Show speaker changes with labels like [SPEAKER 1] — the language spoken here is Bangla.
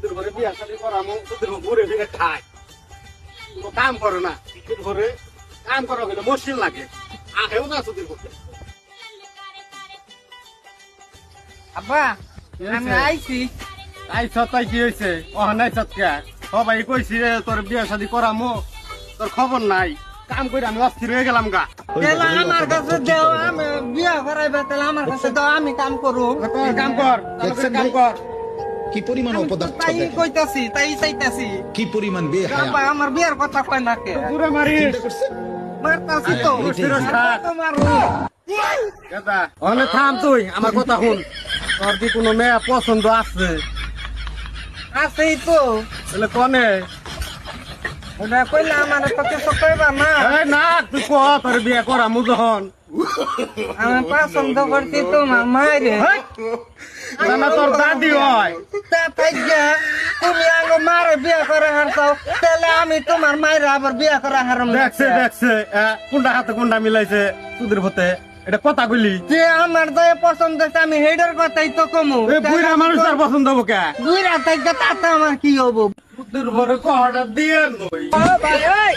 [SPEAKER 1] সুদের ঘরে বিয়া শাদি করামো সুদের ঘুরে ফিরে খায় কোনো কাম করে না সুদের ঘরে কাম করা গেলে মুশকিল লাগে আহেও না সুদের ঘরে
[SPEAKER 2] আব্বা আমি আইছি
[SPEAKER 1] আইছ তাই কি হয়েছে অহানাই সৎকা সবাই কইছি তোর বিয়া শাদি করামো তোর খবর নাই কাম করে আমি অস্থির হয়ে গেলাম গা
[SPEAKER 2] তাহলে আমার কাছে দেও আমি বিয়া করাইবে তাহলে আমার কাছে দাও আমি কাম করু
[SPEAKER 1] কাম কর কাম কর
[SPEAKER 3] কি পরিমাণ অপদার্থ
[SPEAKER 2] তাই
[SPEAKER 3] দেখেন।
[SPEAKER 2] কইতাছি তাই চাইতাছি
[SPEAKER 3] কি পরিমাণ বেহায়া
[SPEAKER 2] আব্বা আমার বিয়ার কথা কয় না কে
[SPEAKER 1] পুরো মারিস
[SPEAKER 3] চিন্তা করছেন?
[SPEAKER 2] মারতাছি তো
[SPEAKER 1] ফিরোজ খান।
[SPEAKER 2] তোমার
[SPEAKER 1] দাদা অনেক থাম তুই আমার কথা শুন তোর কি কোনো মেয়ে পছন্দ আছে
[SPEAKER 2] আছেই তো
[SPEAKER 1] তাহলে কনে
[SPEAKER 2] ওটা কইলে আমার তো কিছু কইবা না
[SPEAKER 1] এই না তুই ক তোর বিয়ে করা মুজহন
[SPEAKER 2] আমি পছন্দ করছি তোমার মায়েরে
[SPEAKER 1] না তোর দাদি হয়
[SPEAKER 2] তা থাইগা তুমি আগে মারে বিয়া করে হারতাও তাহলে আমি তোমার মায়ের আবার বিয়া করে হারাম
[SPEAKER 1] দেখছে কোনটা হাতে কোনটা মিলাইছে তোদের হতে এটা কথা কইলি
[SPEAKER 2] যে আমার দয়ে পছন্দ হয়েছে আমি হেডের কথাই তো কমু
[SPEAKER 1] এই বুইরা মানুষ আর পছন্দ হবো কে
[SPEAKER 2] দুইরা থাইগা তাতে আমার কি হবো
[SPEAKER 1] তোদের ঘরে কটা দিয়ে নই
[SPEAKER 2] ও ভাই ওই